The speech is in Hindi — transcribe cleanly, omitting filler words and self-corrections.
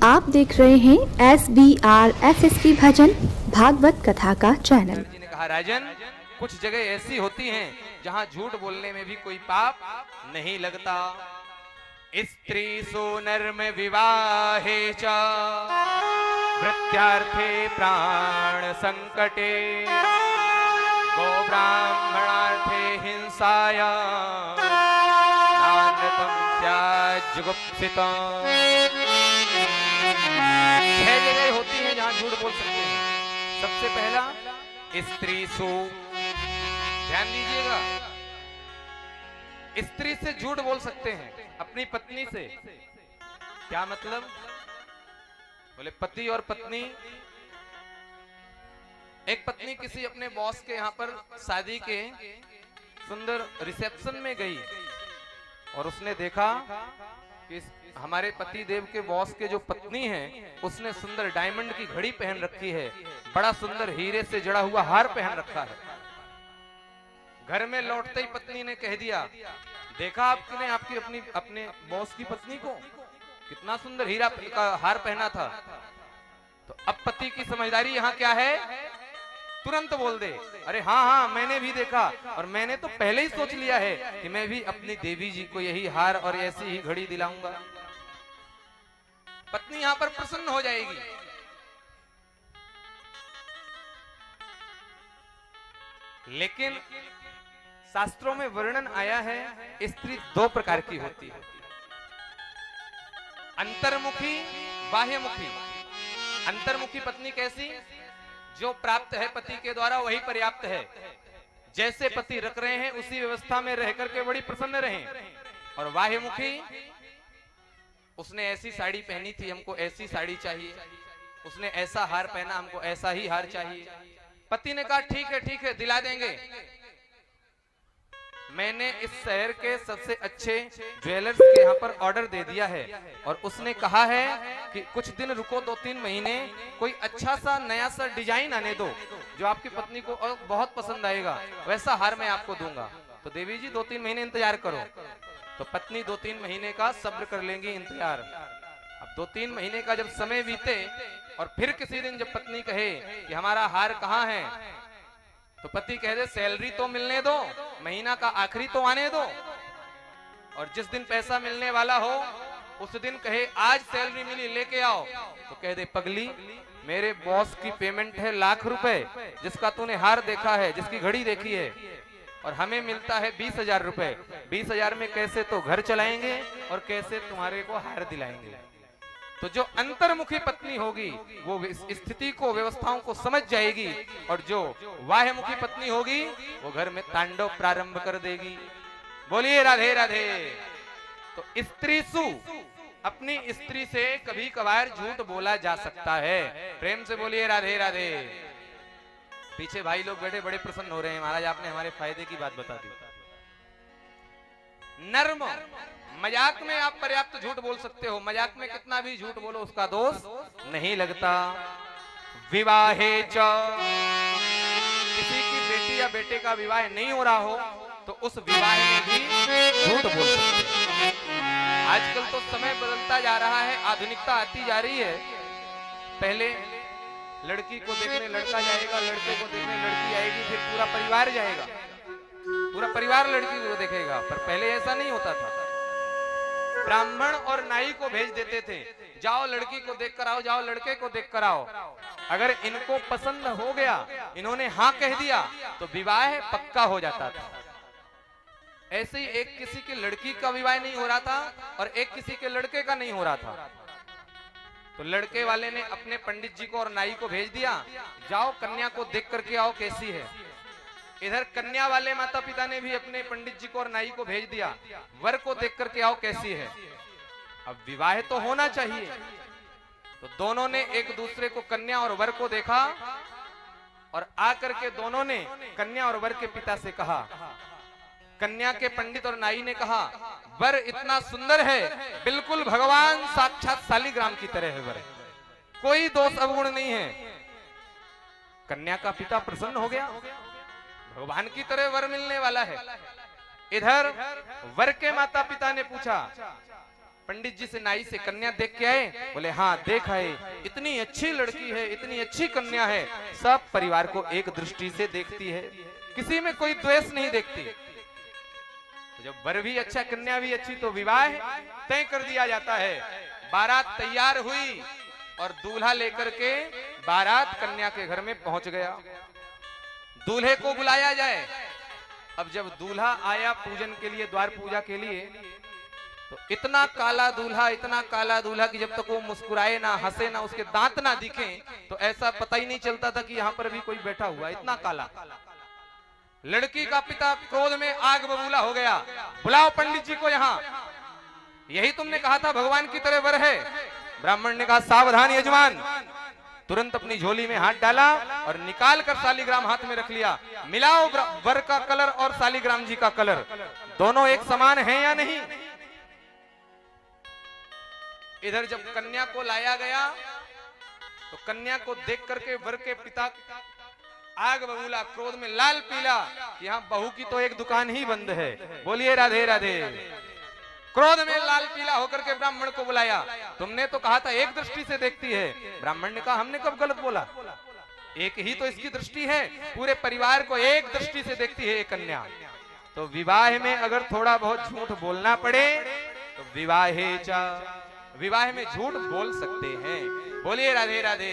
आप देख रहे हैं SBR भजन भागवत कथा का चैनल। जी ने कहा, राजन कुछ जगह ऐसी होती हैं जहां झूठ बोलने में भी कोई पाप नहीं लगता। स्त्री सोनर्म विवाहे च वृत्यार्थे प्राण संकटे गो ब्राह्मणार्थे हिंसाया नान्यतम स्याज्जुगुप्सितम्। 6 जगह होती हैं जहां झूठ बोल सकते हैं। सबसे पहला स्त्री सु, ध्यान दीजिएगा, स्त्री से झूठ बोल सकते हैं, अपनी पत्नी से। क्या मतलब? बोले पति और पत्नी, एक पत्नी किसी अपने बॉस के यहाँ पर शादी के सुंदर रिसेप्शन में गई और उसने देखा कि हमारे पति देव के बॉस के जो पत्नी है उसने सुंदर डायमंड की घड़ी पहन रखी है, बड़ा सुंदर हीरे से जड़ा हुआ हार पहन रखा है। घर में लौटते ही पत्नी ने कह दिया, देखा आपने आपकी अपने बॉस की पत्नी को, कितना सुंदर हीरा का हार पहना था। तो अब पति की समझदारी यहाँ क्या है? तुरंत बोल दे, अरे हाँ हाँ मैंने भी देखा और मैंने तो पहले ही सोच लिया है कि मैं भी अपनी देवी जी को यही हार और ऐसी ही घड़ी दिलाऊंगा। पत्नी यहाँ पर प्रसन्न हो जाएगी। लेकिन शास्त्रों में वर्णन आया है, स्त्री 2 प्रकार की होती है, अंतर्मुखी, बाह्यमुखी। अंतर्मुखी पत्नी कैसी? जो प्राप्त है पति के द्वारा वही पर्याप्त है, जैसे पति रख रहे हैं उसी व्यवस्था में रह करके बड़ी प्रसन्न रहें। और बाह्यमुखी, उसने ऐसी साड़ी पहनी थी, हमको ऐसी साड़ी चाहिए, उसने ऐसा हार पहना, हमको ऐसा ही हार चाहिए। पति ने कहा ठीक है दिला देंगे। मैंने इस शहर के सबसे अच्छे ज्वेलर्स के यहाँ पर ऑर्डर दे दिया है और उसने कहा है कि कुछ दिन रुको, 2-3 महीने, कोई अच्छा सा नया सा डिजाइन आने दो जो आपकी पत्नी को बहुत पसंद आएगा, वैसा हार मैं आपको दूंगा। तो देवी जी 2-3 महीने इंतजार करो। तो पत्नी 2-3 महीने का सब्र कर लेंगी, इंतजार। अब 2-3 महीने का जब समय बीते और फिर किसी दिन जब पत्नी कहे कि हमारा हार कहाँ है, तो पति कह दे सैलरी तो मिलने दो, महीना का आखिरी तो आने दो। और जिस दिन पैसा मिलने वाला हो उस दिन कहे आज सैलरी मिली लेके आओ, तो कह दे पगली मेरे बॉस की पेमेंट है लाख रुपए, जिसका तूने हार देखा है, जिसकी घड़ी देखी है, और हमें मिलता है 20,000 रुपए। 20,000 में कैसे तो घर चलाएंगे और कैसे तुम्हारे को हार दिलाएंगे। तो जो अंतर्मुखी पत्नी होगी वो स्थिति को, व्यवस्थाओं को समझ जाएगी, और जो बाह्यमुखी पत्नी होगी वो घर में तांडव प्रारंभ कर देगी। बोलिए राधे राधे। तो स्त्री सु, अपनी स्त्री से कभी कभार झूठ बोला जा सकता है। प्रेम से बोलिए राधे राधे। पीछे भाई लोग बैठे बड़े प्रसन्न हो रहे हैं, महाराज आपने हमारे फायदे की बात बता दी। नर्म, मजाक में आप पर्याप्त झूठ बोल सकते हो, मजाक में कितना भी झूठ बोलो उसका दोष नहीं लगता। विवाहे च, किसी की बेटी या बेटे का विवाह नहीं हो रहा हो तो उस विवाह में भी झूठ बोल सकते हैं। आजकल तो समय बदलता जा रहा है, आधुनिकता आती जा रही है। पहले लड़की को देखने लड़का जाएगा, लड़के को देखने लड़की आएगी, फिर पूरा परिवार जाएगा, पूरा परिवार लड़की को देखेगा। पर पहले ऐसा नहीं होता था। ब्राह्मण और नाई को भेज देते थे, जाओ लड़की को देख कर आओ, जाओ लड़के को देख कर आओ। अगर इनको पसंद हो गया, इन्होंने हाँ कह दिया, तो विवाह पक्का हो जाता था। ऐसे ही एक किसी की लड़की का विवाह नहीं हो रहा था और एक किसी के लड़के का नहीं हो रहा था। तो लड़के वाले ने अपने पंडित जी को और नाई को भेज दिया, जाओ कन्या को देख करके आओ कैसी है। इधर कन्या वाले माता पिता ने भी अपने पंडित जी को और नाई को भेज दिया, वर को देख करके आओ कैसी है। अब विवाह तो होना चाहिए, तो दोनों ने एक दूसरे को, कन्या और वर को देखा और आकर के दोनों ने कन्या और वर के पिता से कहा। कन्या के पंडित और नाई ने कहा, वर इतना सुंदर है, बिल्कुल भगवान साक्षात शालिग्राम की तरह है वर, कोई दोष अवगुण नहीं है। कन्या का पिता प्रसन्न हो गया, भगवान की तरह वर मिलने वाला है। इधर वर के माता पिता ने पूछा पंडित जी से नाई से कन्या देख के आए, बोले हाँ देख आए, इतनी अच्छी लड़की है, इतनी अच्छी कन्या है, सब परिवार को एक दृष्टि से देखती है, किसी में कोई द्वेष नहीं देखती। तो जब वर भी अच्छा कन्या भी अच्छी तो विवाह तय कर दिया जाता है। बारात तैयार हुई और दूल्हा लेकर के बारात कन्या के घर में पहुंच गया। दूल्हे को बुलाया जाए। अब जब दूल्हा आया पूजन के लिए, द्वार पूजा के लिए, तो इतना काला दूल्हा कि जब तक वो मुस्कुराए ना, हंसे ना, उसके दांत ना दिखे तो ऐसा पता ही नहीं चलता था कि यहाँ पर भी कोई बैठा हुआ, इतना काला। लड़की का पिता क्रोध में आग बबूला हो गया, बुलाओ पंडित जी को यहाँ, यही तुमने कहा था भगवान की तरह वर है। ब्राह्मण ने कहा सावधान यजमान। तुरंत अपनी झोली में हाथ डाला और निकाल कर शालिग्राम हाथ में रख लिया। मिलाओ वर का कलर और शालिग्राम जी का कलर, दोनों एक समान हैं या नहीं। इधर जब कन्या को लाया गया तो कन्या को देख करके वर के पिता आग बबूला, क्रोध में लाल पीला कि यहाँ बहू की तो एक दुकान ही बंद है, बोलिए राधे राधे। क्रोध में लाल पीला होकर के ब्राह्मण को बुलाया, तुमने तो कहा था एक दृष्टि से देखती है। ब्राह्मण ने कहा हमने कब गलत बोला, एक ही तो इसकी दृष्टि है, पूरे परिवार को एक दृष्टि से देखती है एक कन्या। तो विवाह में अगर थोड़ा बहुत झूठ बोलना पड़े तो विवाह में झूठ बोल सकते हैं, बोलिए राधे राधे।